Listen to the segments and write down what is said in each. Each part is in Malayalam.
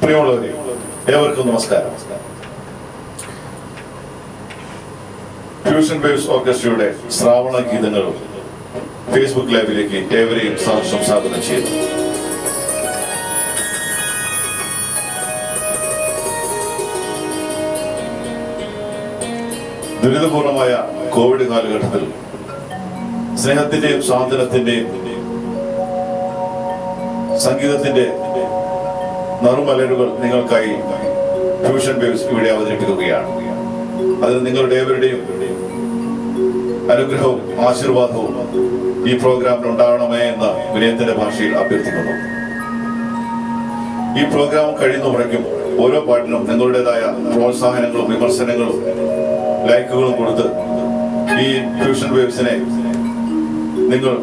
പ്രിയമുള്ളവരെ, ഏവർക്കും നമസ്കാരം. ഫ്യൂഷൻ വേവ്സ് ഓർക്കസ്ട്രയുടെ ശ്രാവണ ഗീതങ്ങളും ഫേസ്ബുക്ക് ലൈവിലേക്ക് ഏവരെയും സ്വാഗതം ചെയ്യുന്നു. ദുരിതപൂർണമായ കോവിഡ് കാലഘട്ടത്തിൽ സ്നേഹത്തിന്റെയും സ്വാതന്ത്ര്യത്തിന്റെയും സംഗീതത്തിന്റെ നറുമലരുകൾ നിങ്ങൾക്കായി ഫ്യൂഷൻ വേവ്സ് ഇവിടെ അവതരിപ്പിക്കുകയാണ്. അതിന് നിങ്ങളുടെ ഏവരുടെയും അനുഗ്രഹവും ആശീർവാദവും ഈ പ്രോഗ്രാമിൽ ഉണ്ടാകണമേ എന്ന് വിനയത്തിന്റെ ഭാഷയിൽ അഭ്യർത്ഥിക്കുന്നു. ഈ പ്രോഗ്രാം കഴിയുന്ന മുറയ്ക്കും ഓരോ പാട്ടിനും നിങ്ങളുടേതായ പ്രോത്സാഹനങ്ങളും വിമർശനങ്ങളും ലൈക്കുകളും കൊടുത്ത് ഈ ഫ്യൂഷൻ വേവ്സിനെ നിങ്ങൾ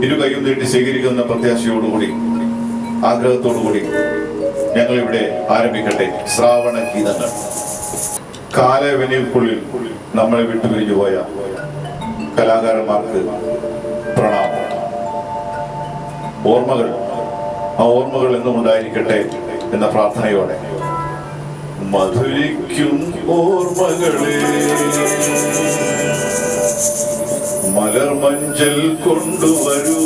ഇരു കൈയും നീട്ടി സ്വീകരിക്കുന്ന പ്രത്യാശയോടുകൂടി ആഗ്രഹത്തോടുകൂടി ഞങ്ങൾ ഇവിടെ ആരംഭിക്കട്ടെ. ശ്രാവണ ഗീതങ്ങൾ. കാലവനിൽക്കുള്ളിൽ നമ്മളെ വിട്ടുപിരിഞ്ഞു പോയ കലാകാരന്മാർക്ക് പ്രണാമം. ആ ഓർമ്മകൾ എന്നും ഉണ്ടായിരിക്കട്ടെ എന്ന പ്രാർത്ഥനയോടെ മധുരിക്കും ഓർമ്മകളെ മലർമഞ്ചൽ കൊണ്ടുവരൂ,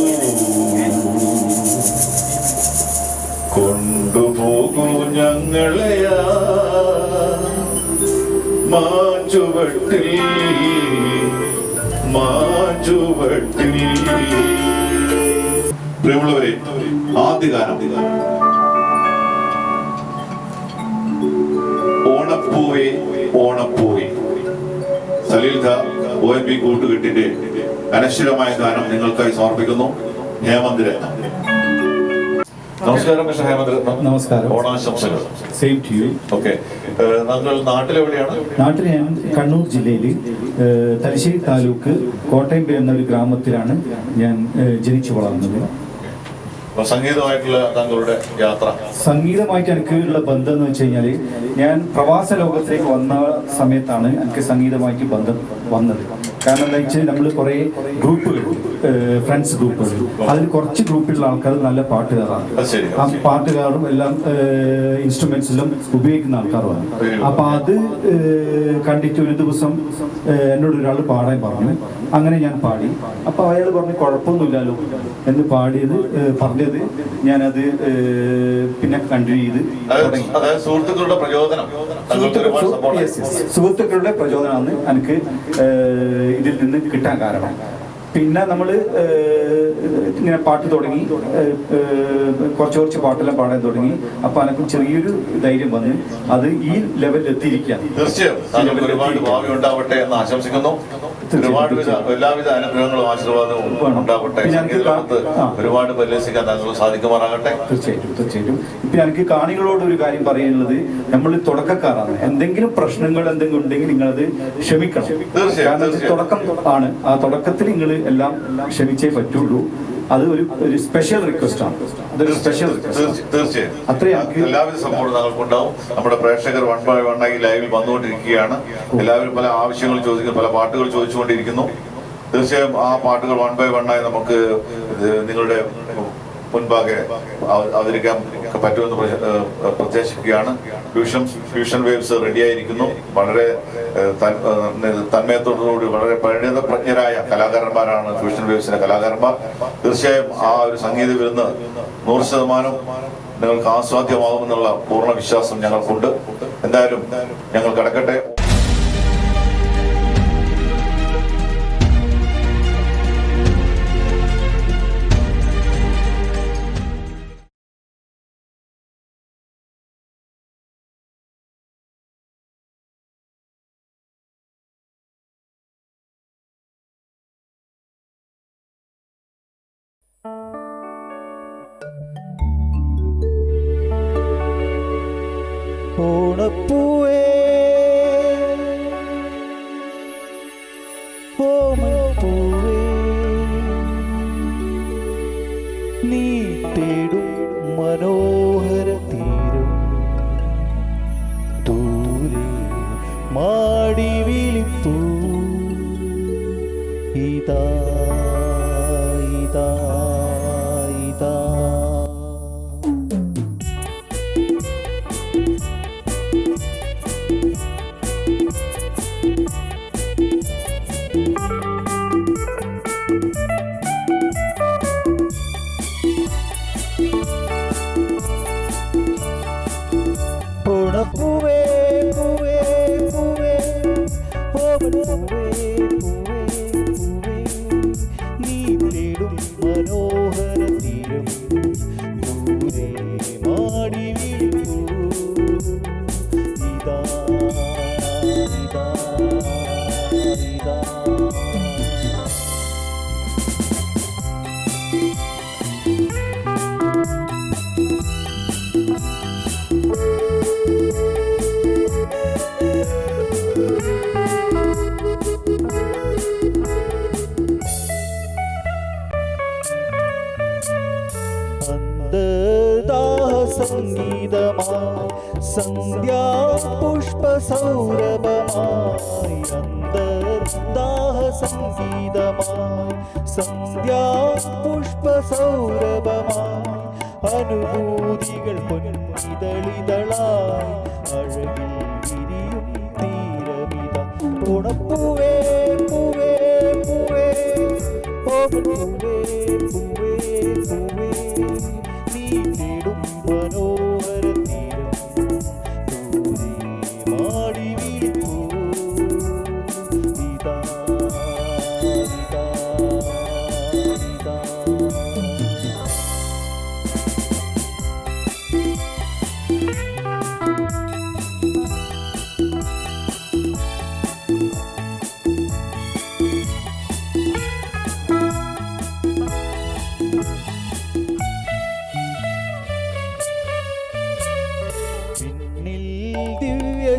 കൊണ്ടുപോകൂ ഞങ്ങളെയാ മാഞ്ചുവട്ടിൽ. പ്രിയമുള്ളവരെ, ആദ്യഗാനം ഓണപ്പൂവേ ഓണപ്പൂവേ. സലീൽ ഖാ OMB കൂട്ടുകെട്ടിന്റെ അനശ്വരമായ ഗാനം നിങ്ങൾക്കായി സമർപ്പിക്കുന്നു. ഹേമന്ത് രത്ന. നമസ്കാരം മിസ്റ്റർ ഹേമന്ത് രത്നം. നമസ്കാരം. ഓണാശംസകൾ. Same to you. ഓക്കെ, നിങ്ങൾ നാട്ടിലെവിടെയാണ്? നാട്ടിൽ ഞാൻ കണ്ണൂർ ജില്ലയിൽ തലശ്ശേരി താലൂക്ക് കോട്ടയം എന്നൊരു ഗ്രാമത്തിലാണ് ഞാൻ ജനിച്ചു വളർന്നത്. സംഗീതമായിട്ടുള്ള താങ്കളുടെ യാത്ര? സംഗീതമായിട്ട് എനിക്കുള്ള ബന്ധം എന്ന് വെച്ച് കഴിഞ്ഞാൽ, ഞാൻ പ്രവാസ ലോകത്തേക്ക് വന്ന സമയത്താണ് എനിക്ക് സംഗീതമായിട്ട് ബന്ധം വന്നത്. കാരണം എന്താ വെച്ചാൽ നമ്മൾ കുറേ ഗ്രൂപ്പുകൾ, ഫ്രണ്ട്സ് ഗ്രൂപ്പുകൾ, അതിൽ കുറച്ച് ഗ്രൂപ്പിലുള്ള ആൾക്കാർ നല്ല പാട്ടുകാരാണ്. ആ പാട്ടുകാരും എല്ലാം ഇൻസ്ട്രുമെന്റ്സിലും ഉപയോഗിക്കുന്ന ആൾക്കാരുമാണ്. അപ്പൊ അത് കണ്ടിട്ട് ഒരു ദിവസം എന്നോട് ഒരാൾ പാടാൻ പറഞ്ഞു. അങ്ങനെ ഞാൻ പാടി. അപ്പൊ അയാൾ പറഞ്ഞു കുഴപ്പമൊന്നുമില്ലല്ലോ എന്ന് പറഞ്ഞത് ഞാനത് പിന്നെ കണ്ടിന്യൂ ചെയ്ത് തുടങ്ങി. സുഹൃത്തുക്കളുടെ പ്രചോദനമാണ് എനിക്ക് ഇതിൽ നിന്ന് കിട്ടാൻ കാരണം. പിന്നെ നമ്മൾ ഇങ്ങനെ പാട്ട് തുടങ്ങി, കുറച്ച് പാട്ടെല്ലാം പാടാൻ തുടങ്ങി. അപ്പൊ എനിക്ക് ചെറിയൊരു ധൈര്യം വന്ന് അത് ഈ ലെവലിൽ എത്തിയിരിക്കുകയാണ്. തീർച്ചയായും ഒരുപാട് ഭാവി ഉണ്ടാവട്ടെ എന്ന് ആശംസിക്കുന്നു. എല്ലാവിധ അനുഗ്രഹങ്ങളും ആശീർവാദവും ഉണ്ടാവട്ടെ. ഒരുപാട് പരിലസിക്കാൻ താങ്കൾ സാധിക്കുമാറാകട്ടെ. തീർച്ചയായിട്ടും. ഇപ്പൊ എനിക്ക് കാണികളോട് ഒരു കാര്യം പറയാനുള്ളത്, നമ്മൾ തുടക്കക്കാരാണ്. എന്തെങ്കിലും പ്രശ്നങ്ങൾ ഉണ്ടെങ്കിൽ നിങ്ങളത് ക്ഷമിക്കണം. കാരണം തുടക്കം ആണ്. ആ തുടക്കത്തിൽ നിങ്ങൾ എല്ലാം ക്ഷമിച്ചേ പറ്റുള്ളൂ. അത് ഒരു സ്പെഷ്യൽ റിക്വസ്റ്റ് ആണ്. അതൊരു സ്പെഷ്യൽ തീർച്ചയായും എല്ലാവിധ സപ്പോർട്ടും താങ്കൾക്കുണ്ടാവും. നമ്മുടെ പ്രേക്ഷകർ 1 by 1 ആയി ലൈവിൽ വന്നുകൊണ്ടിരിക്കുകയാണ്. എല്ലാവരും പല ആവശ്യങ്ങൾ ചോദിക്കുന്നു, പല പാട്ടുകൾ ചോദിച്ചുകൊണ്ടിരിക്കുന്നു. തീർച്ചയായും ആ പാട്ടുകൾ 1 by 1 ആയി നമുക്ക് നിങ്ങളുടെ മുൻപാകെ അവതരിക്കാൻ പറ്റുമെന്ന് പ്രത്യാശിക്കുകയാണ്. Fusion waves റെഡിയായിരിക്കുന്നു. വളരെ തന്മയത്തോടുകൂടി വളരെ പരിണിതപ്രജ്ഞരായ കലാകാരന്മാരാണ് ഫ്യൂഷൻ വേവ്സിന്റെ കലാകാരന്മാർ. തീർച്ചയായും ആ ഒരു സംഗീത വിരുന്ന് 100% നിങ്ങൾക്ക് ആസ്വാദ്യമാകുമെന്നുള്ള പൂർണ്ണ വിശ്വാസം ഞങ്ങൾക്കുണ്ട്. എന്തായാലും ഞങ്ങൾ കടക്കട്ടെ. ഓണപ്പൂവേ ഓണപ്പൂവേ, നീ തേടും മനോഹര തീരം ദൂരെ മാടി വിളിപ്പൂ. ഇതാ ഇതാ ഇതാ പൂവേ നീ തേടും മനോഹര തീരം ദൂരെ മാടി വിളിക്കൂ ഇതാ ഇതാ ഇതാ സംഗീതമായി സന്ധ്യാപുഷ്പസൗരഭമായി അന്തർദാഹ സംഗീതമായി സന്ധ്യാപുഷ്പസൗരഭമായി അനുഭൂതികൾ പൊന്നിതളിതളായി അഴകിൽ വിരിയും തീരമിത ഉണപ്പൂവേ പൂവേ പൂവേ പൂവേ പൂവേ പൂവേ നീ തേടും മനോഹര തീരം ദൂരെ മാടി വിളിക്കൂ ഇതാ ഇതാ ഇതാ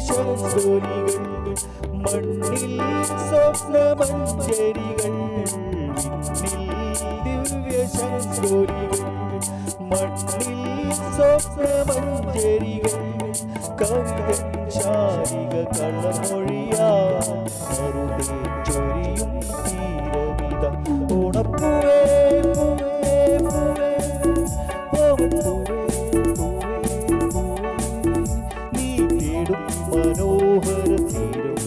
ശംഖോലികൾ മണ്ണിൽ സ്വപ്നമഞ്ജരികൾ ദിവ്യ ശംഖോലികൾ മണ്ണിൽ സ്വപ്നമഞ്ജരികൾ കവിതൻ ശാരിക കളമൊഴിയാ മറുതേ ചൊരിയും തീരമിത ഉണപ്പൂവേ പൂവേ പൂവേ പൂവേ മനോഹര തീരം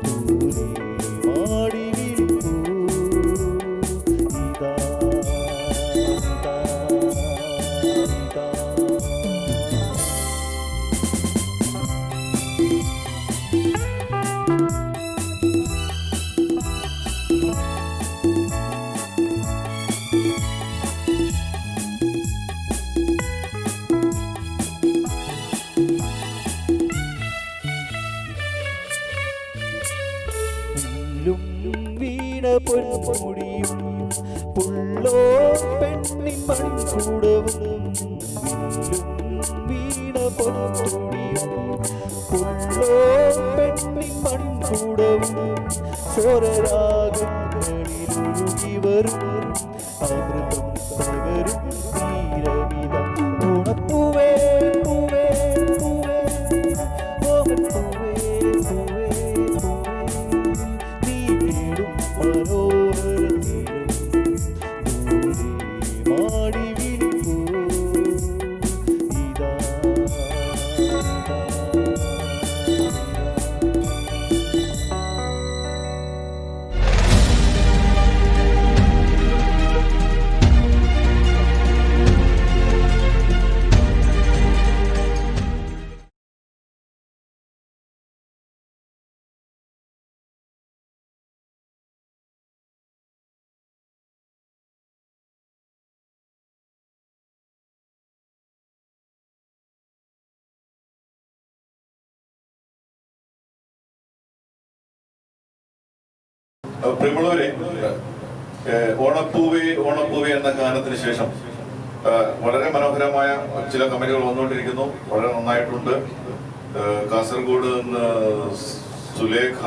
ദൂരെ മാടി വിളിക്കൂ ഇതാ ഇതാ ഇതാ വീണ പൊന്മുടിയും പുള്ളോ പെണ്ണിൻ മൺകൂടവും വീണ പൊന്മുടിയും പുള്ളോ പെണ്ണിൻ മൺകൂടവും സ്വരരാഗങ്ങളിലൊഴുകി വരും അമൃതം പകരും തീരമിത ഉണപ്പൂവേ പൂവേ പൂവേ പൂവേ പൂവേ മനോഹര തീരം ദൂരെ മാടി വിളിക്കൂ ഇതാ പ്രിയമുള്ളവരെ, ഓണപ്പൂവേ ഓണപ്പൂവേ എന്ന ഗാനത്തിന് ശേഷം വളരെ മനോഹരമായ ചില കമന്റുകൾ വന്നുകൊണ്ടിരിക്കുന്നു. വളരെ നന്നായിട്ടുണ്ട്. കാസർഗോഡ് നിന്ന് സുലേഖ,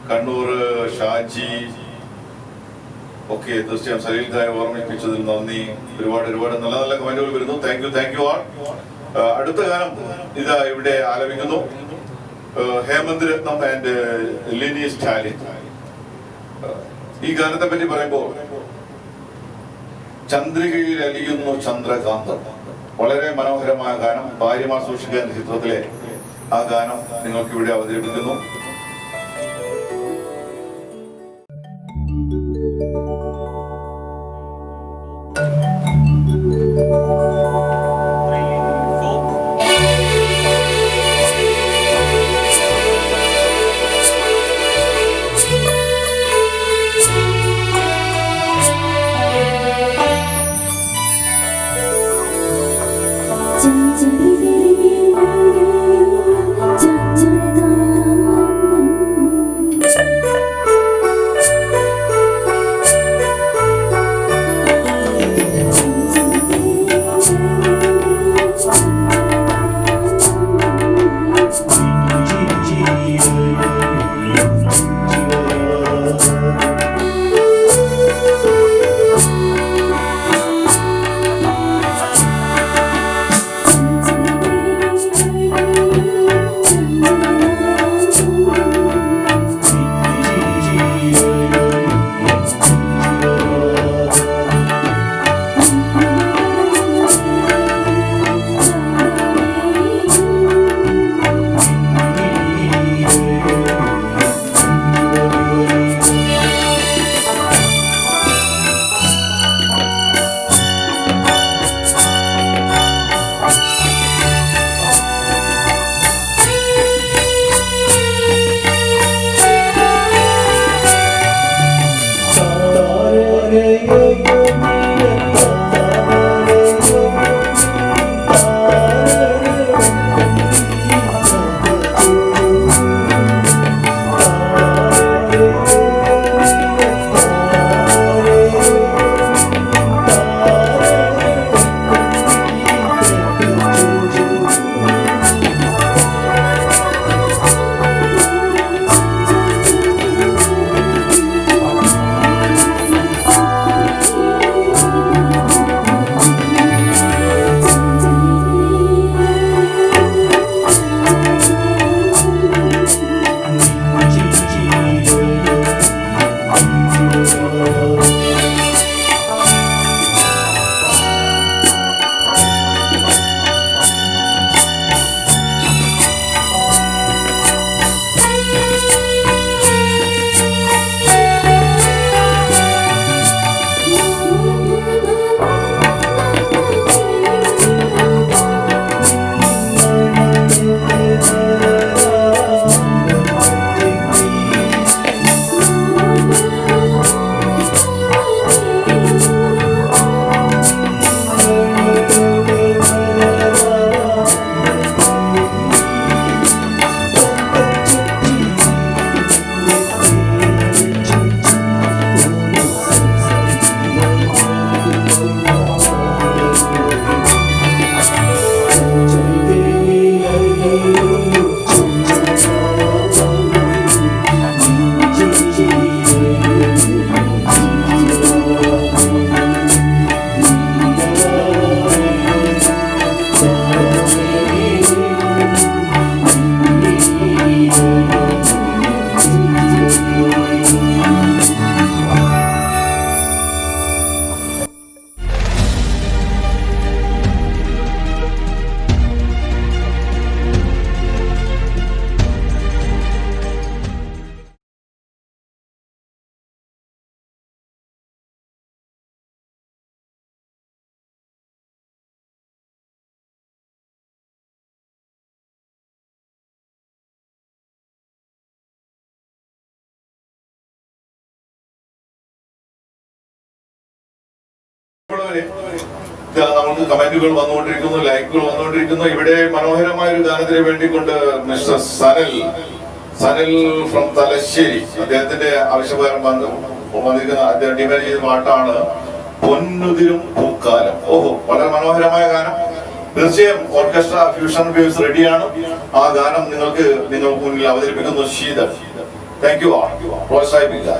കണ്ണൂർ ഷാജി, ഓക്കെ, തീർച്ചയായും സലീൽഖായെ ഓർമ്മിപ്പിച്ചതിൽ നന്ദി. ഒരുപാട് നല്ല നല്ല കമന്റുകൾ വരുന്നു. Thank you all. അടുത്ത ഗാനം ഇതാ ഇവിടെ ആലപിക്കുന്നു ഹേമന്ത് രത്നം ആൻഡ് ലിനി സ്റ്റാലിൻ. ഈ ഗാനത്തെ പറ്റി പറയുമ്പോൾ ചന്ദ്രികയിൽ അലിയുന്നു ചന്ദ്രകാന്തം, വളരെ മനോഹരമായ ഗാനം. ഭാര്യമാർ സൂക്ഷിക്കാൻ ചിത്രത്തിലെ ആ ഗാനം നിങ്ങൾക്ക് ഇവിടെ അവതരിപ്പിക്കുന്നു. നമുക്ക് കമന്റുകൾ വന്നുകൊണ്ടിരിക്കുന്നു, ലൈക്കുകൾ വന്നുകൊണ്ടിരിക്കുന്നു. ഇവിടെ മനോഹരമായ ഒരു ഗാനത്തിന് വേണ്ടിക്കൊണ്ട് മിസ്റ്റർ സനൽ ഫ്രം തലശ്ശേരി അദ്ദേഹത്തിന്റെ ആവശ്യപ്രകാരം വന്നിരിക്കുന്ന അദ്ദേഹം ഡിമാൻഡ് ചെയ്ത പാട്ടാണ് പൊന്നുതിരും പൂക്കാലം. ഓഹോ, വളരെ മനോഹരമായ ഗാനം. തീർച്ചയായും ഓർക്കസ്ട്ര ഫ്യൂഷൻ വേവ്സ് റെഡിയാണ്. ആ ഗാനം നിങ്ങൾക്ക് മുന്നിൽ അവതരിപ്പിക്കുന്നു ശീതൾ. Thank you. പ്രോത്സാഹിപ്പിക്കുക.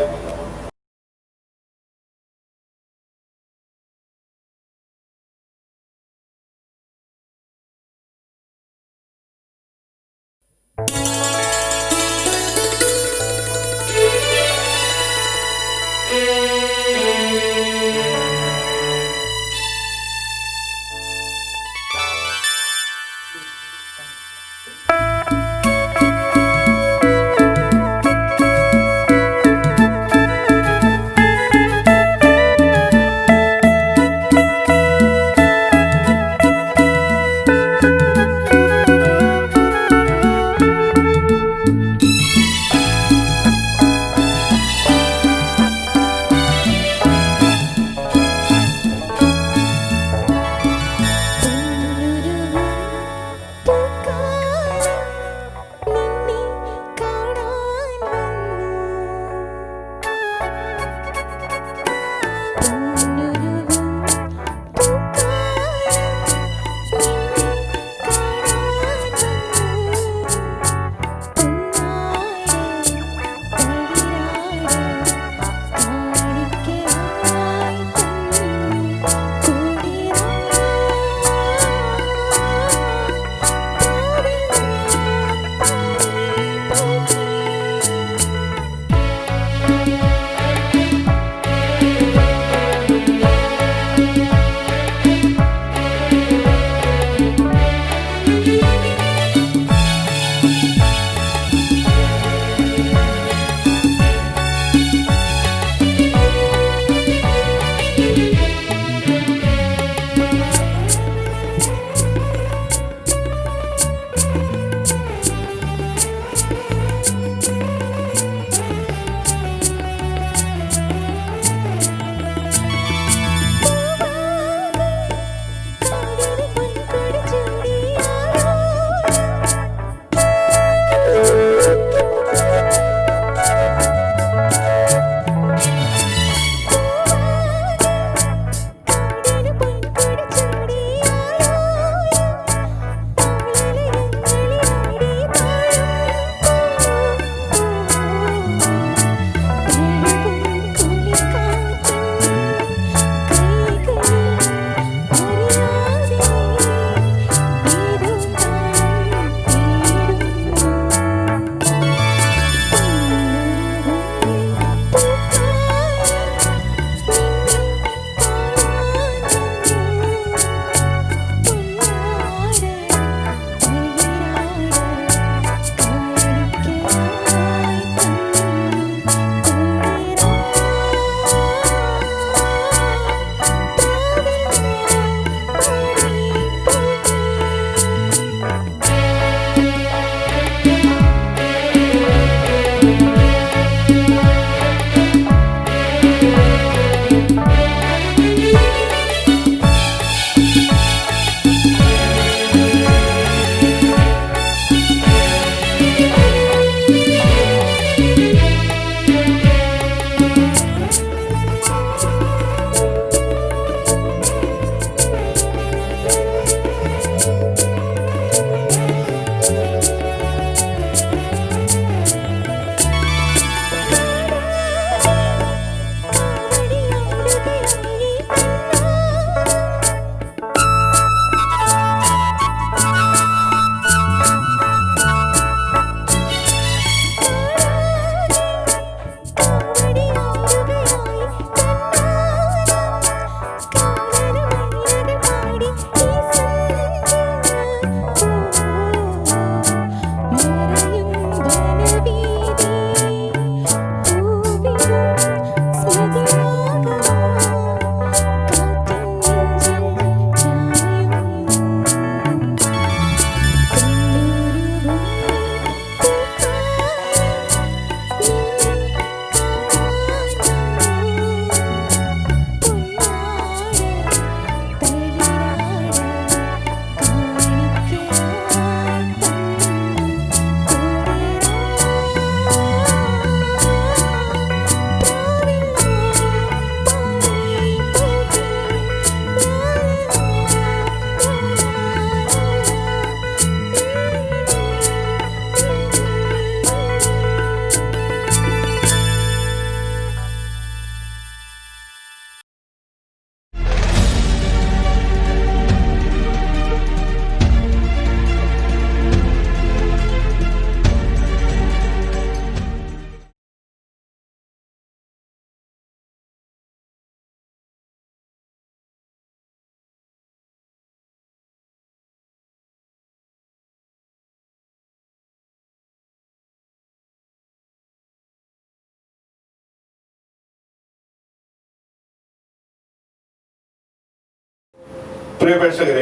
പ്രിയ പ്രേക്ഷകരെ,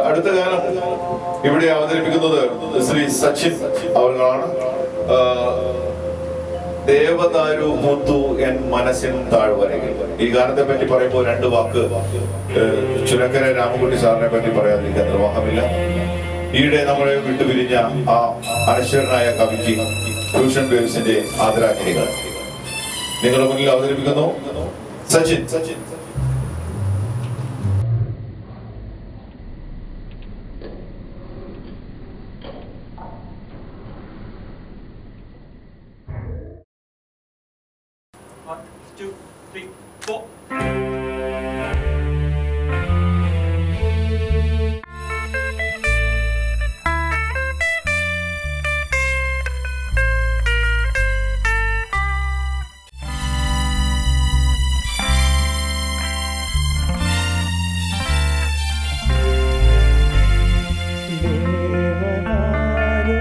അടുത്ത ഗാനം ഇവിടെ അവതരിപ്പിക്കുന്നത് ശ്രീ സച്ചിൻ അവർകളാണ്. ദേവദാരു മുത്തു എൻ മനസ്സിൻ താഴ്വരയിൽ. ഈ ഗാനത്തെ പറ്റി പറയുമ്പോൾ രണ്ട് വാക്ക് ചുരക്കര രാമൻകുട്ടി സാറിനെ പറ്റി പറയാതിരിക്കാൻ നിർവാഹമില്ല. ഈയിടെ നമ്മളെ വിട്ടുപിരിഞ്ഞ ആ അനശ്വരനായ കവിക്ക് ഫ്യൂഷൻ വേവ്സിന്റെ ആദരാഞ്ജലികൾ നിങ്ങളുടെ മുന്നിൽ അവതരിപ്പിക്കുന്നു സച്ചിൻ. ദേവനാരു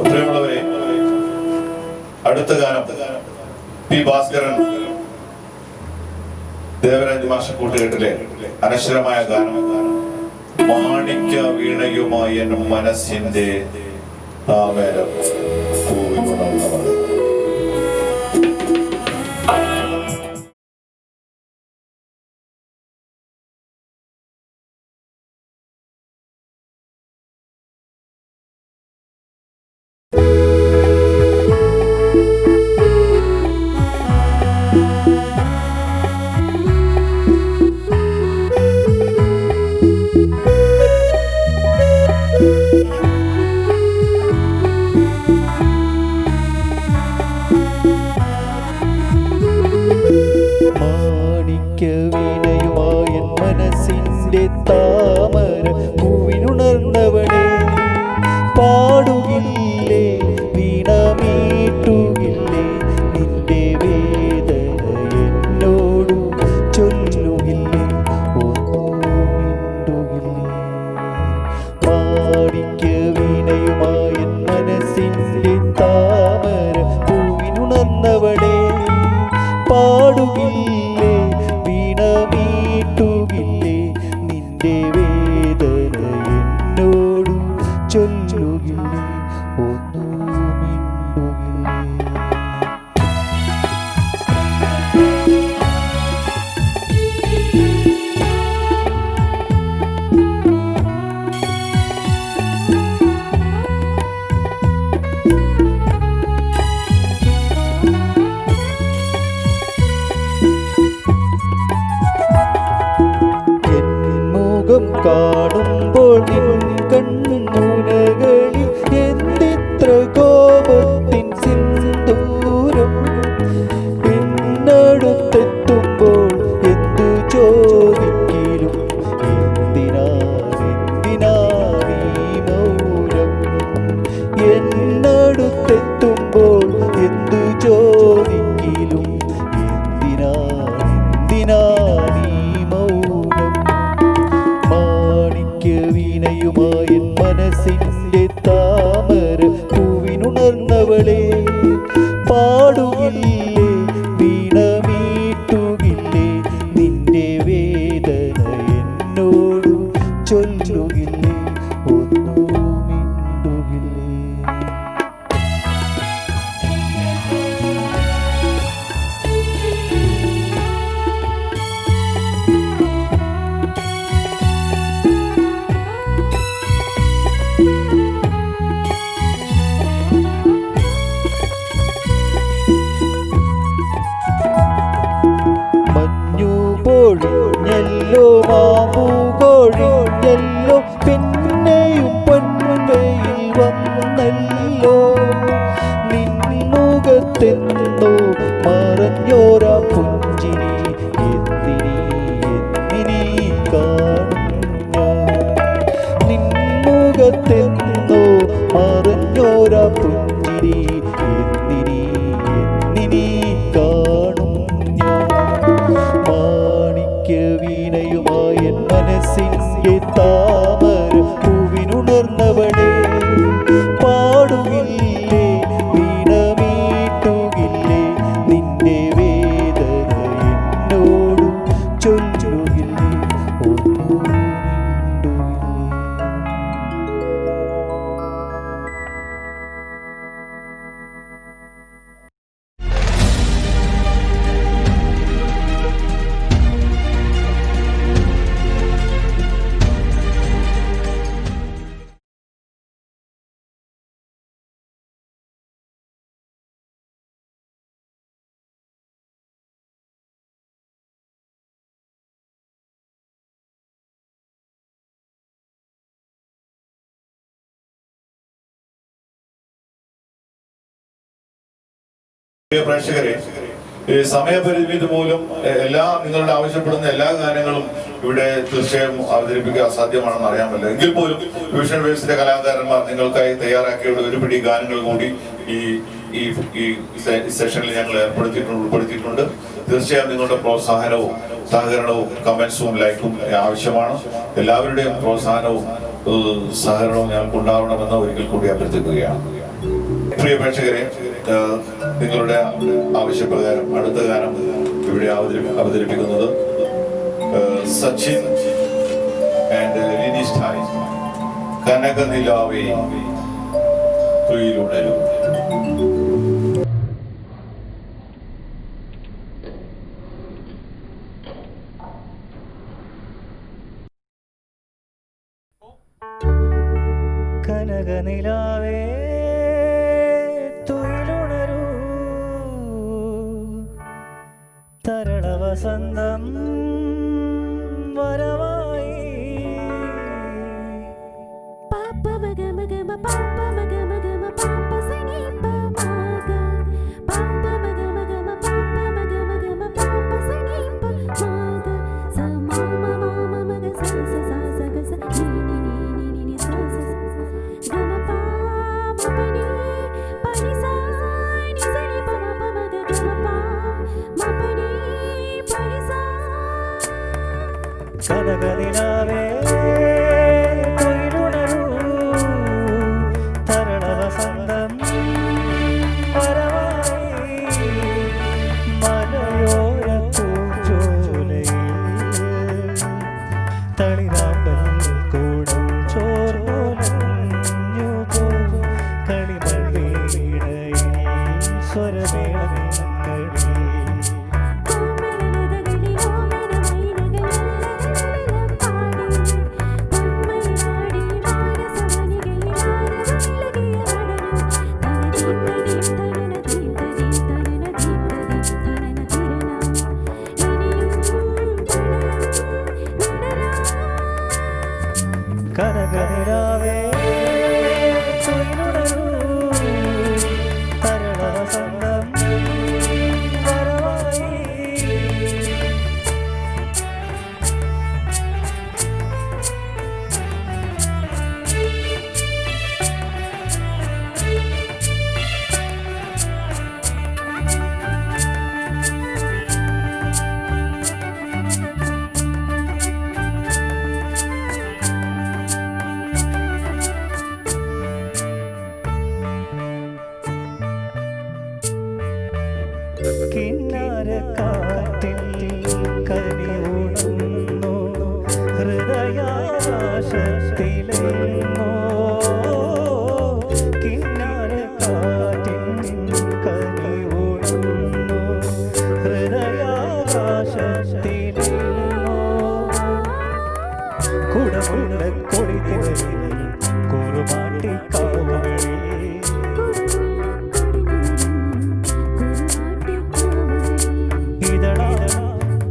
പ്രിയമുള്ളവരെ, അടുത്ത ഗാനം പി ഭാസ്കരൻ ദേവരാജ് മാഷ കൂട്ടുകെട്ടിലെ അനശ്വരമായ ഗാനം മാണിക്യ വീണയുമായി എൻ മനസ്സിന്റെ താമര പൂവിനുണർന്നവൾ. വീണയുമായ മനസ്സിന്റെ താമര പൂവിനുണർന്നവളെ, പാടുകില്ലേ വീണമീട്ടുകില്ലേ നിന്റെ വേദന എന്നോടു ചൊല്ലുകില്ലേ ഒന്നും മിണ്ടുകില്ലേ. മാണിക്യ വീണയുമായ മനസ്സിന്റെ താമര പൂവിനുണർന്നവളെ, പാടുകില്ലേ വീണമീട്ടുകില്ലേ നിന്റെ വേദന എന്നോടു ചൊല്ലുകില്ലേ ഒന്നും മിണ്ടുകില്ലേ. കാണുമ്പോൾ നിൻ കൺമുനകളിൽ എന്തിത്ര കോപത്തിൻ സിന്ദൂരം, എന്നടുത്തെത്തുമ്പോൾ എന്തു ചോദിക്കിലും എന്തിനാണീ മൗനം, എന്നടുത്തെത്തുമ്പോൾ എന്തു ചോദിക്കിലും എന്തിനാണീ മൗനം. മാണിക്യ വീണയുമായ മനസ്സിന്റെ താമര പൂവിനുണർന്നവളെ, പാടുകില്ലേ വീണമീട്ടുകില്ലേ നിന്റെ വേദന എന്നോടു ചൊല്ലുകില്ലേ ഒന്നും മിണ്ടുകില്ലേ. പൊഴിഞ്ഞല്ലോ മാമു കൊഴിഞ്ഞല്ലോ പിന്നെയും പൊൻവെയിൽ വന്നല്ലോ, നിൻമുഖത്തെന്നോ മറഞ്ഞോരാ പുഞ്ചിരി എന്തിനീ കാണും ഞാൻ, നിൻമുഖത്തെന്നോ മറഞ്ഞോരാ പുഞ്ചിരി എന്തിനീ കാണും ഞാൻ. മാണിക്യ വീണയുമായ മനസ്സിന്റെ താമര പൂവിനുണർന്നവളെ, പാടുകില്ലേ വീണമീട്ടുകില്ലേ നിന്റെ വേദന എന്നോടു ചൊല്ലുകില്ലേ ഒന്നും മിണ്ടുകില്ലേ. പ്രിയ പ്രേക്ഷകരെ, സമയപരിമിതി മൂലം നിങ്ങളുടെ ആവശ്യപ്പെടുന്ന എല്ലാ ഗാനങ്ങളും ഇവിടെ തീർച്ചയായും അവതരിപ്പിക്കുക അസാധ്യമാണെന്ന് അറിയാമല്ലോ. എങ്കിൽ പോലും വിഷൻ വേവ്സിന്റെ കലാകാരന്മാർ നിങ്ങൾക്കായി തയ്യാറാക്കിയ ഒരു പിടി ഗാനങ്ങൾ കൂടി ഈ സെഷനിൽ ഞങ്ങൾ ഉൾപ്പെടുത്തിയിട്ടുണ്ട്. തീർച്ചയായും നിങ്ങളുടെ പ്രോത്സാഹനവും സഹകരണവും കമന്റ്സും ലൈക്കും ആവശ്യമാണ്. എല്ലാവരുടെയും പ്രോത്സാഹനവും സഹകരണവും ഞങ്ങൾക്ക് ഉണ്ടാവണമെന്ന് ഒരിക്കൽ കൂടി അഭ്യർത്ഥിക്കുകയാണ്. പ്രിയ പ്രേക്ഷകരെ, നിങ്ങളുടെ ആവശ്യപ്രകാരം അടുത്ത ഗാനം ഇവിടെ അവതരിപ്പിക്കുന്നത് സച്ചിൻ ആൻഡ് ലിനീഷ് ഠായ്, കനകനിലാവേ തുയിലുണരും. കനകനിലാവേ തുയിലുണരൂ, തരള വസന്തം വരവായി. കനകനിലാവേ തുയിലുണരൂ, തരള വസന്തം വരവായി. മലയോര പൂഞ്ചോലയിൽ തളിരാമ്പൽ കൂടം ചോർന്നൊലഞ്ഞു പോ. കളിമൺവീണയിൽ സ്വരമേളങ്ങളിൽ കനകനിലാവേ തുയിലുണരൂ, തരള വസന്തം വരവായി. കിന്നാരക്കാറ്റിൽ കനിവുണർന്നു ഹൃദയാകാശത്തിലെങ്ങോ. കിന്നാരക്കാറ്റിൽ കനിവുണർന്നു ഹൃദയാകാശത്തിലെങ്ങോ. കുടമുള്ള കൊടിതിരയിൽ കുറുമാട്ടിക്കാവുകളിൽ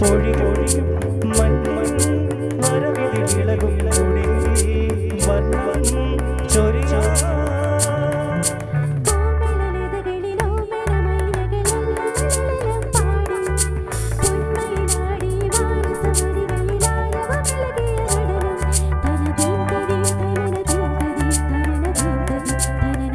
പൊഴി പൊഴിയും മൺമൺ വരവിൽ ഇളകും മുടി വർണ്ണം ചൊരിയാ. തന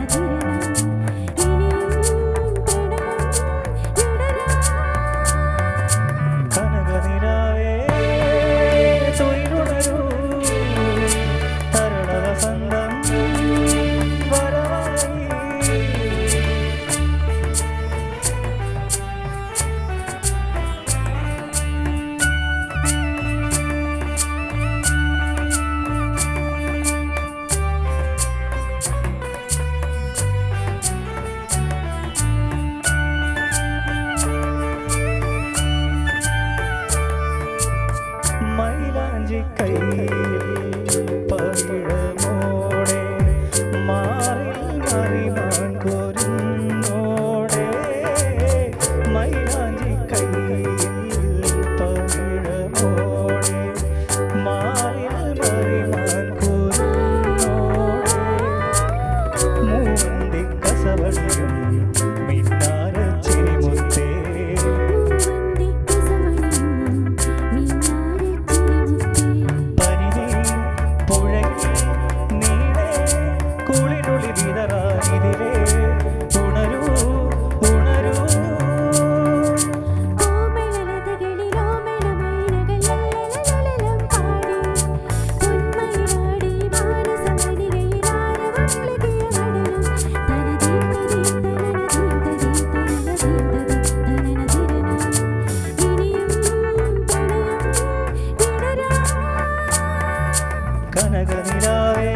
കനകനിലാവേ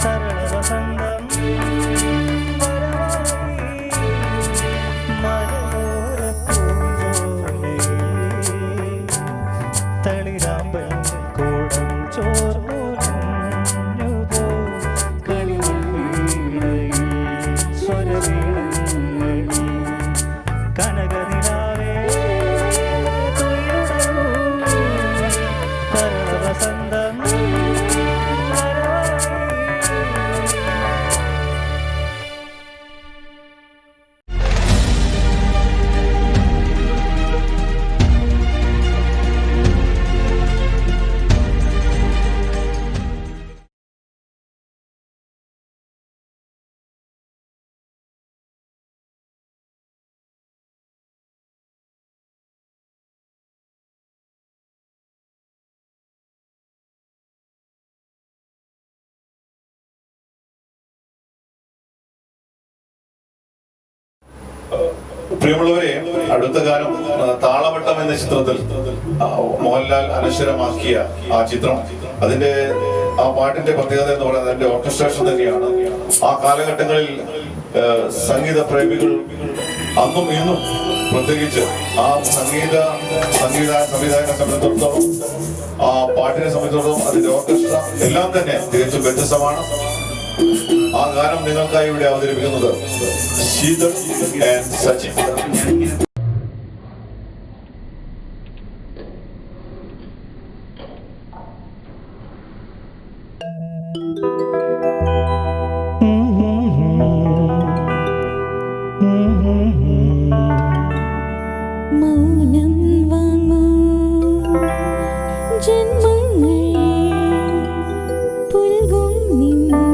സരള വസന്തം വരവായി മലയോര പൂഞ്ചോലയിൽ തളിരാമ്പൽ കോടം ചോർന്നുപോ കളിവീണയിൽ സ്വരവീണങ്ങളിൽ കനകനിലാവേ സരള വസന്തം പ്രിയമുള്ളവരെ, അടുത്ത കാലം താളവട്ടം എന്ന ചിത്രത്തിൽ മോഹൻലാൽ അനശ്വരമാക്കിയ ആ ചിത്രം, അതിന്റെ ആ പാട്ടിന്റെ പ്രത്യേകത എന്ന് പറയുന്നത് അതിന്റെ ഓർക്കസ്ട്രേഷൻ തന്നെയാണ്. ആ കാലഘട്ടങ്ങളിൽ സംഗീത പ്രേമികൾ അന്നും ഇന്നും പ്രത്യേകിച്ച് ആ സംവിധായകനെ സംബന്ധിച്ചിടത്തോളം, ആ പാട്ടിനെ സംബന്ധിച്ചിടത്തോളം അതിന്റെ ഓർക്കസ്ട്ര എല്ലാം തന്നെ തികച്ചും വ്യത്യസ്തമാണ്. ആ ഗാനം നിങ്ങൾക്കായി ഇവിടെ അവതരിപ്പിക്കുന്നത് ശീതൾ ആൻഡ് സച്ചിൻ. മൗനം വാങ്ങൂ ജന്മങ്ങൾ പുൽകും നിന്നു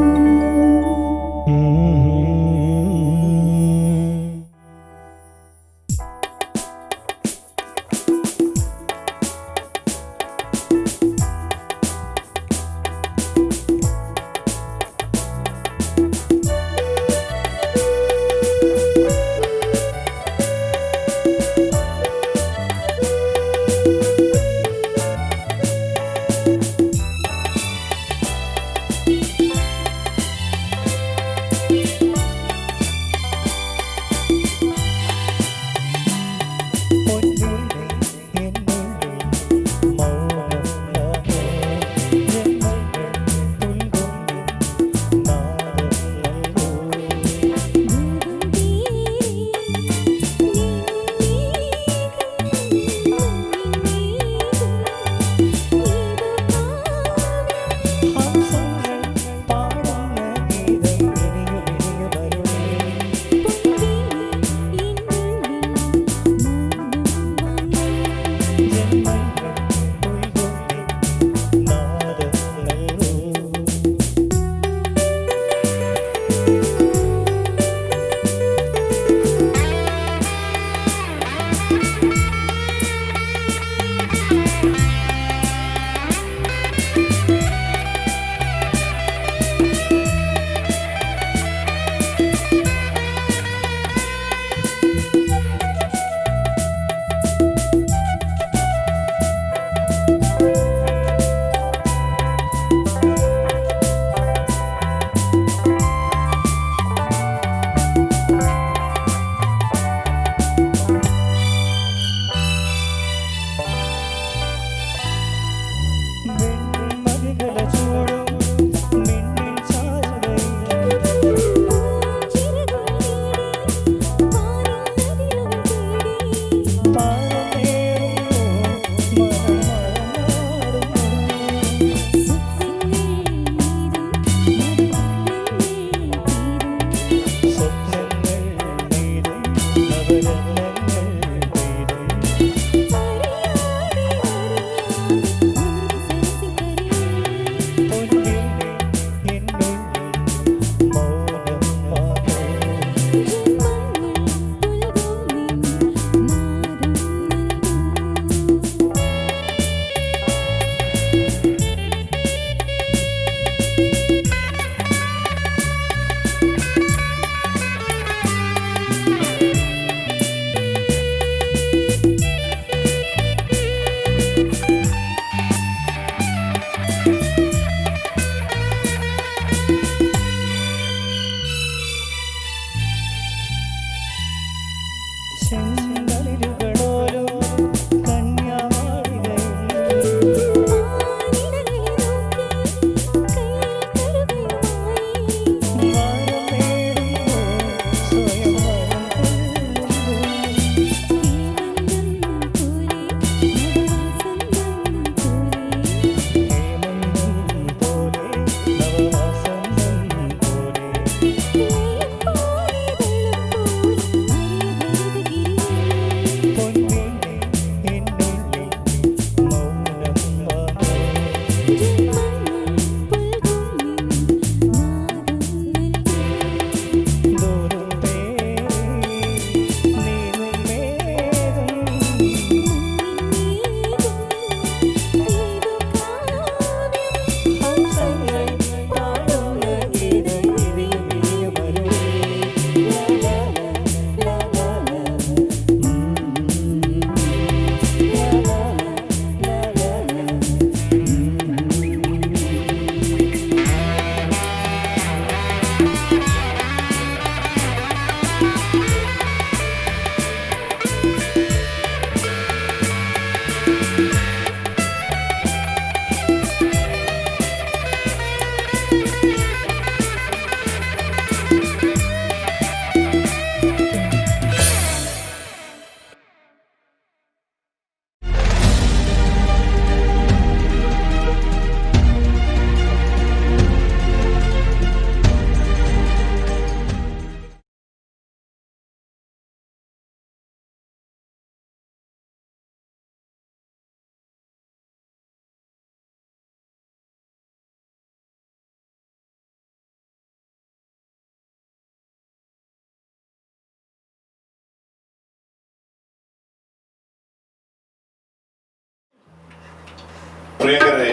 പ്രിയങ്കരെ,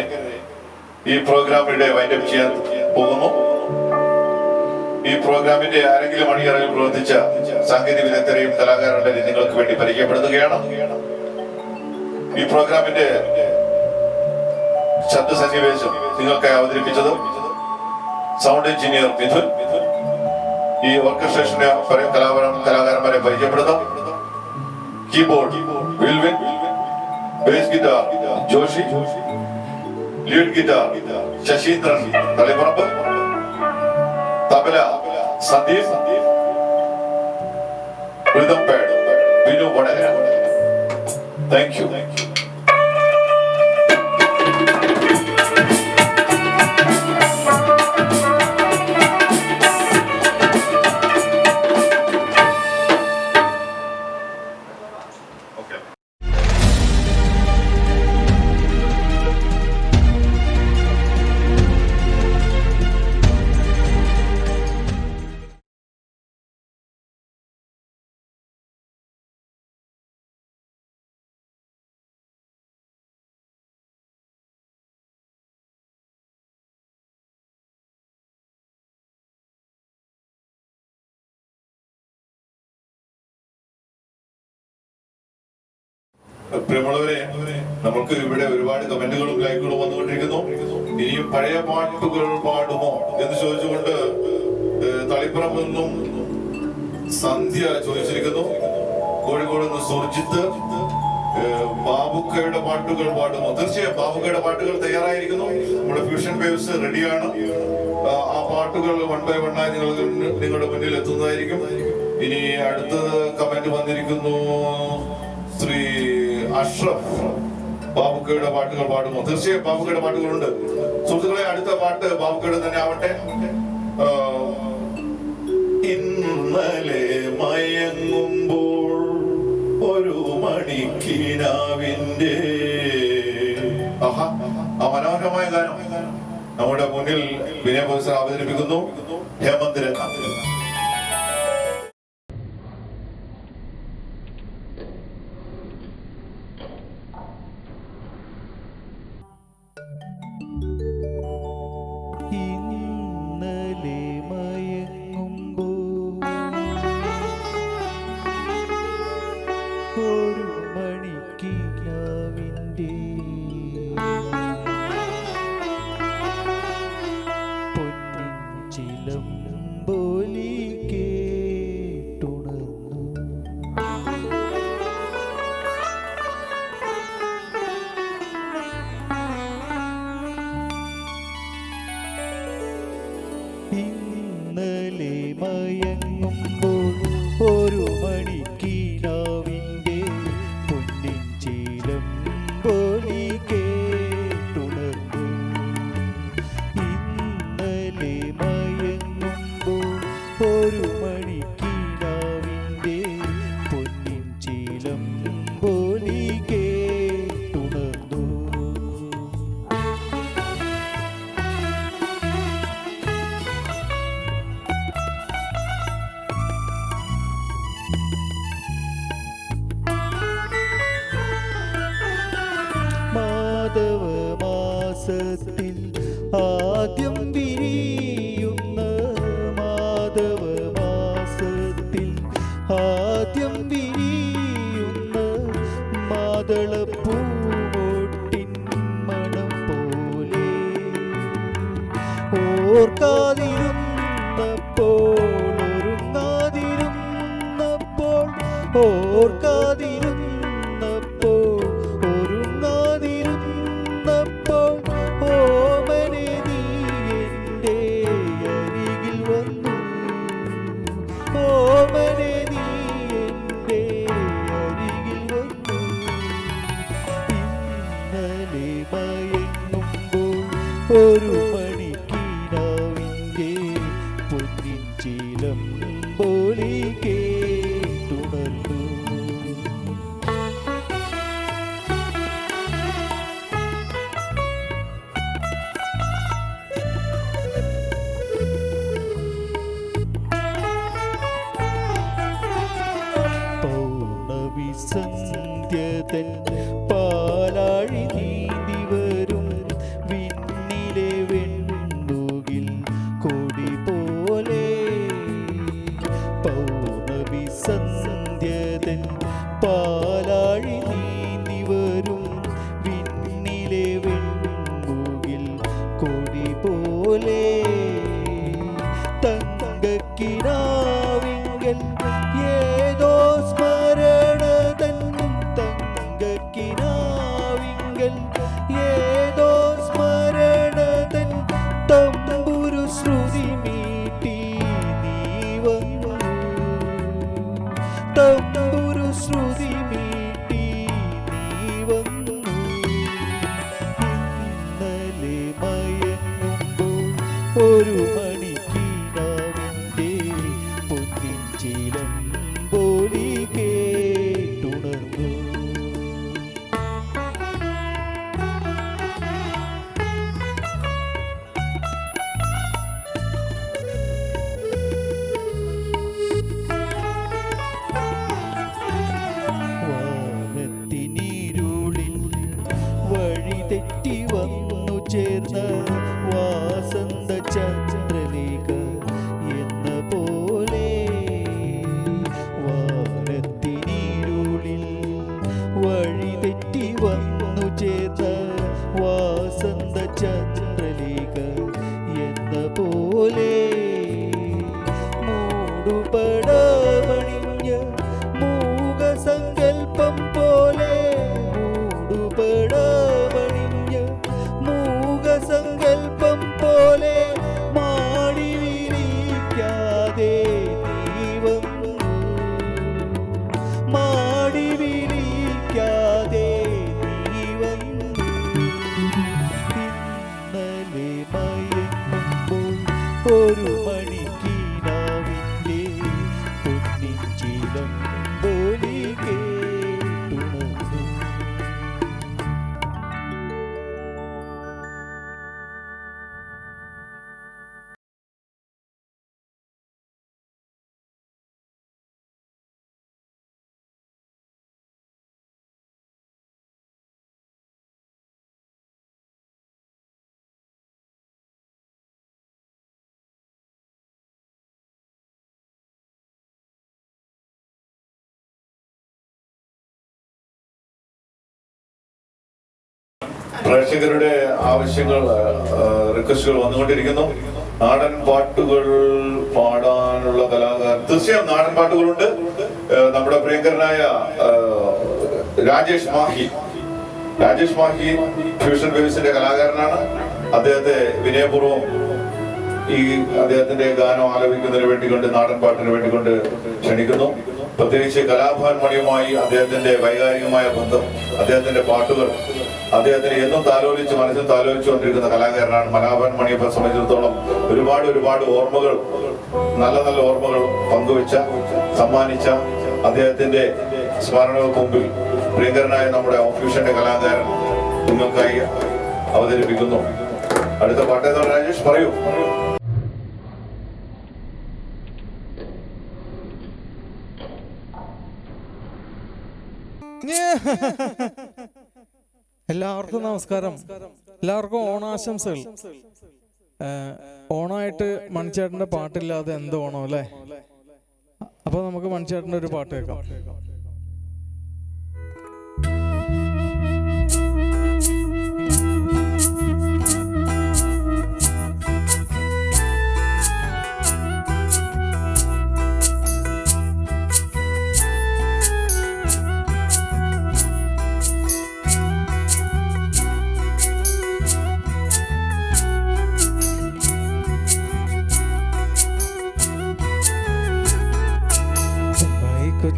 ഈ പ്രോഗ്രാം ഇവിടെ വൈൻഡപ്പ് ചെയ്യാൻ പോകുന്നു. ഈ പ്രോഗ്രാമിന്റെ ആരെങ്കിലും അണിയറയിൽ പ്രവർത്തിച്ച സാങ്കേതിക വിദഗ്ധരെയും കലാകാരന്മാരെയും നിങ്ങൾക്ക് വേണ്ടി പരിചയപ്പെടുത്തുകയാണ്. ഈ പ്രോഗ്രാമിന്റെ ശബ്ദ സന്നിവേശം നിങ്ങൾക്കായി അവതരിപ്പിച്ചത് സൗണ്ട് എഞ്ചിനീയർ മിഥുൻ. ഈ ഓർക്കസ്ട്രേഷന്റെ കലാകാരന്മാരെ പരിചയപ്പെടുത്താം. Keyboard Vilvin, bass guitar Joshy, lead guitar Saseendran Taliparamba, tabla Sandeep, rhythm pad Vinu Vadakara. Thank you. പ്രിയമുള്ളവരെ, നമുക്ക് ഇവിടെ ഒരുപാട് കമന്റുകളും ലൈക്കുകളും വന്നുകൊണ്ടിരിക്കുന്നു. ഇനിയും പഴയ പാട്ടുകൾ പാടുമോ എന്ന് ചോദിച്ചുകൊണ്ട് തളിപ്പറമ്പിൽ നിന്നും സന്ധ്യ ചോദിച്ചിരിക്കുന്നു. കോഴിക്കോട് നിന്ന് സുർജിത്ത് ബാബുക്കയുടെ പാട്ടുകൾ പാടുമോ? തീർച്ചയായും ബാബുക്കയുടെ പാട്ടുകൾ തയ്യാറായിരിക്കുന്നു. നമ്മുടെ ഫ്യൂഷൻ വേവ്സ് റെഡിയാണ്. ആ പാട്ടുകൾ 1 by 1 ആയി നിങ്ങളുടെ മുന്നിൽ എത്തുന്നതായിരിക്കും. ഇനി അടുത്ത കമന്റ് വന്നിരിക്കുന്നു. ശ്രീ അഷ്റഫ് ബാബുക്കയുടെ പാട്ടുകൾ പാടുമോ? തീർച്ചയായും ബാബുക്കയുടെ പാട്ടുകളുണ്ട്. സുഹൃത്തുക്കളെ, അടുത്ത പാട്ട് ബാബുക്കയുടെ തന്നെ ആവട്ടെ. ഇന്നലെ മയങ്ങുമ്പോൾ ഒരു മണിക്കിനാവിന്റെ ആ മനോഹരമായ ഗാനം നമ്മുടെ മുന്നിൽ വിനയ പ്രൊഫസർ അവതരിപ്പിക്കുന്നു. ഹേമന്ത് രംഗാന്ത്. ഇന്നലെ മയങ്ങുമ്പോൾ ഒരു മണിക്കിനാവിൻ്റെ പൊന്നിൻ ചിലമ്പൊലി കേട്ടുണർന്നു. ഇന്നലെ മയങ്ങുമ്പോൾ ഒരു മണിക്കിനാവിൻ്റെ പൊന്നിൻ ചിലമ്പൊലി കേട്ടുണർന്നു. ഇന്നലെ മയങ്ങുമ്പോൾ ഒരു മണിക്കിനാവിൻ്റെ പൊന്നിൻ ചിലമ്പൊലി കേട്ടുണർന്നു. മാധവ മാസത്തിൽ ആദ്യം വിരിയുന്ന മാധവ മാസത്തിൽ ആദ്യം വിരിയുന്ന മാതളപ്പൂവോട്ടിൻ മണം പോലെ ഓർക്കാതിരുന്നപ്പോൾ ഒരുങ്ങാതിരുന്നപ്പോൾ ഓർക്കാതിരുന്നപ്പോൾ ഒരുങ്ങാതിരുന്നപ്പോൾ ഓമനെ നീ എൻ്റെ അരികിൽ വന്നു. ഓമനെ നീ എൻ്റെ അരികിൽ വന്നു. ഇന്നലെ മയങ്ങുമ്പോൾ ഒരു മണിക്കിനാവിൻ്റെ പൊന്നിൻ ചിലമ്പൊലി കേട്ടുണർന്നു. പൗർണമി സന്ധ്യതൻ പാലാഴി നീന്തി വരും ഒരു മണിക്കിനാവിൻ്റെ പൊന്നിൻ ചിലമ്പോലി കേട്ടുണർന്നു. വാനത്തിനീരുളിൽ വഴി തെറ്റി വന്നു ചേർന്ന വാസന്ത ചന്ദ്രലേഖ എന്ന പോലെ, വാനത്തിനീരുളിൽ വഴി തെറ്റി വന്നു ചേർന്ന വാസന്ത ചന്ദ്രലേഖ എന്ന പോലെ, മൂടുപടമണിഞ്ഞ മൂകസങ്കൽപ്പം പോലെ, മൂടുപടമണിഞ്ഞ മൂകസങ്കൽപ്പം പോലെ മാടി വിരിക്കാതെ നീ വന്നു, മാടി വിരിക്കാതെ നീ വന്നു. ഇന്നലെ മയങ്ങുമ്പോൾ ഒരു മണിക്കിനാവിൻ്റെ പൊന്നിൻ ചിലമ്പോലി കേട്ടുണർന്നു. പ്രേക്ഷകരുടെ ആവശ്യങ്ങൾ, റിക്വസ്റ്റുകൾ വന്നുകൊണ്ടിരിക്കുന്നു. നാടൻ പാട്ടുകൾ പാടാനുള്ള കലാകാരൻ, തീർച്ചയായും നാടൻ പാട്ടുകളുണ്ട്. നമ്മുടെ പ്രിയങ്കരനായ രാജേഷ് മാഹി ഫ്യൂഷൻ വേവ്സിന്റെ കലാകാരനാണ്. അദ്ദേഹത്തെ വിനയപൂർവ്വം ഈ അദ്ദേഹത്തിന്റെ ഗാനം ആലപിക്കുന്നതിന് വേണ്ടിക്കൊണ്ട്, നാടൻ പാട്ടിന് വേണ്ടിക്കൊണ്ട് ക്ഷണിക്കുന്നു. പ്രത്യേകിച്ച് കലാഭവൻ മണിയുമായി അദ്ദേഹത്തിന്റെ വൈകാരികമായ ബന്ധം, അദ്ദേഹത്തിന്റെ പാട്ടുകൾ അദ്ദേഹത്തിന് എന്നും താലോലിച്ച് മനസ്സിൽ താലോലിച്ചുകൊണ്ടിരിക്കുന്ന കലാകാരനാണ്. കലാഭവൻ മണിയെ സംബന്ധിച്ചിടത്തോളം ഒരുപാട് ഓർമ്മകൾ, നല്ല നല്ല ഓർമ്മകൾ പങ്കുവെച്ച, സമ്മാനിച്ച അദ്ദേഹത്തിന്റെ സ്മരണകൾക്ക് മുമ്പിൽ പ്രിയങ്കരനായ നമ്മുടെ ഓഫീഷ്യന്റെ കലാകാരൻ നിങ്ങൾക്കായി അവതരിപ്പിക്കുന്നു. അടുത്ത പാട്ടേന്ന് രാജേഷ് പറയൂ. എല്ലാവർക്കും നമസ്കാരം. എല്ലാവർക്കും ഓണാശംസകൾ. ഓണമായിട്ട് മണിച്ചേട്ടന്റെ പാട്ടില്ലാതെ എന്ത് ഓണം അല്ലേ? അപ്പൊ നമുക്ക് മണിച്ചേട്ടന്റെ ഒരു പാട്ട് കേൾക്കാം.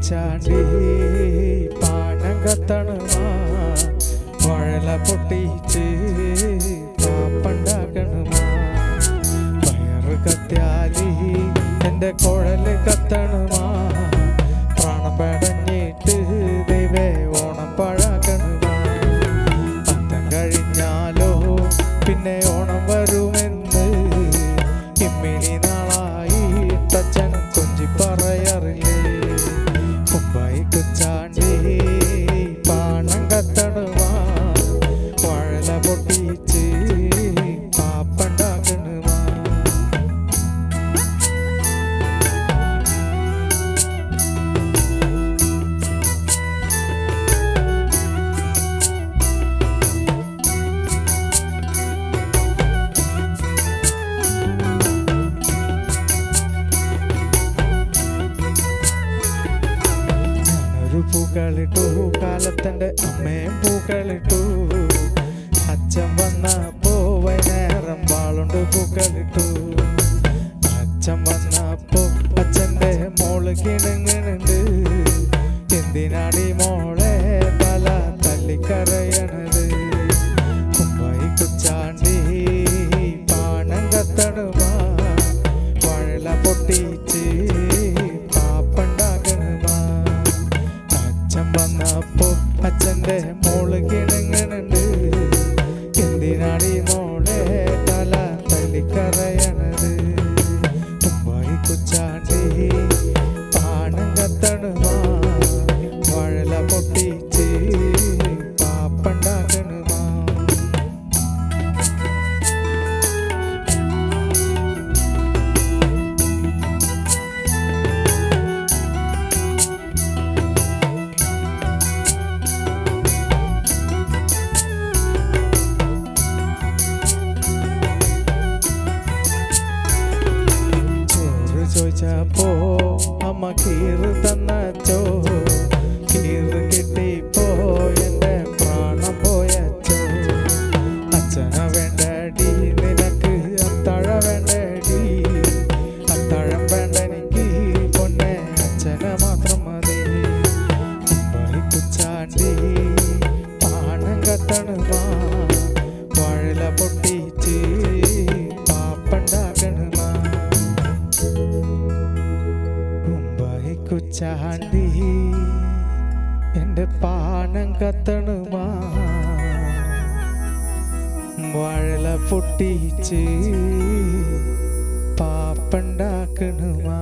ചാണ്ടി പാനം കത്തണമാ, വഴല പൊട്ടിച്ച് പാപ്പണ്ടാക്കണമാ, വയറ് കത്തിയാലി എൻ്റെ കുഴല് കത്തണമാ, പ്രാണം പടഞ്ഞിട്ട് ദൈവേ ഓണം പഴാക്കണമാ, അത്തം കഴിഞ്ഞാലോ പിന്നെ ഓണം വരുമെന്ന് ഇമ്മിണി നാളായി തച്ചൻ കൊഞ്ചി പറയാറില്ലേ. ചാണ്ടി പാണം കത്തണമാ, വഴല പൊട്ടിച്ച് പാപ്പണ്ടാക്കണമാ. ചോദിച്ചപ്പോ അമ്മ കീറ് തന്നച്ചോ, കീറ് കിട്ടിപ്പോ എന്റെ പ്രാണം പോയച്ചോ. അച്ഛന വേണ്ടടി നിനക്ക് അത്താഴ വേണ്ടടി, അത്താഴം വേണ്ട എനിക്ക് പൊന്നെ അച്ഛന മാത്രം മതി. കുച്ചാണ്ടി പാണം കത്തണുമാ, വാഴല പൊട്ടിച്ച് പാപ്പണ്ടാക്കണുമാ. കുച്ചാണ്ടി എന്റെ പാനം കത്തണുമാ, വാഴല പൊട്ടിച്ച് പാപ്പണ്ടാക്കണുമാ.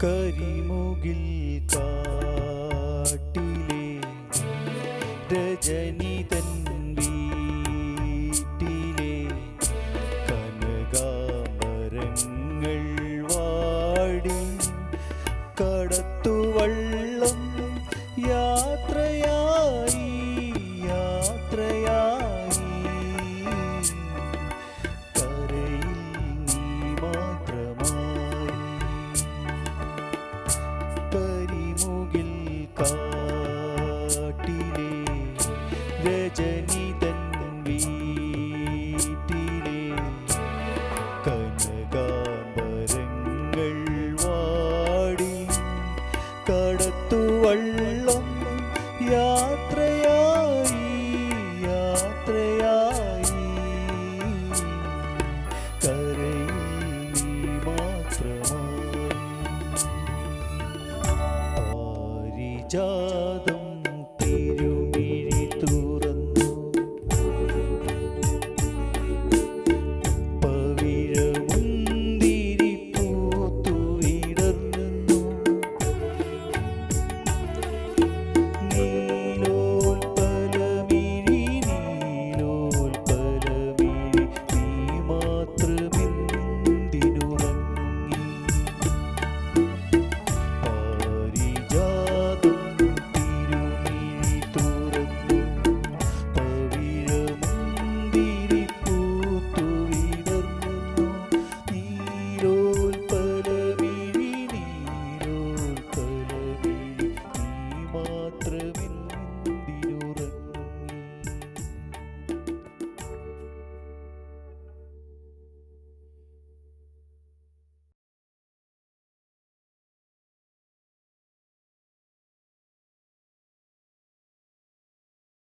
കരിമുകിൽ കാട്ടിലെ രജനി തൻ വീട്ടിലെ കനകാമരങ്ങൾ വാടി കടത്തുവള്ളം യാത്രയായി യാത്രയായി, കരയിൽ നീ മാത്രമായി. കരിമുകിൽ കാട്ടിലെ രജനി തൻ വീട്ടിലെ കനകാംബരങ്ങൾ വാടി കടത്തുവള്ളം യാത്രയായി യാത്രയായി,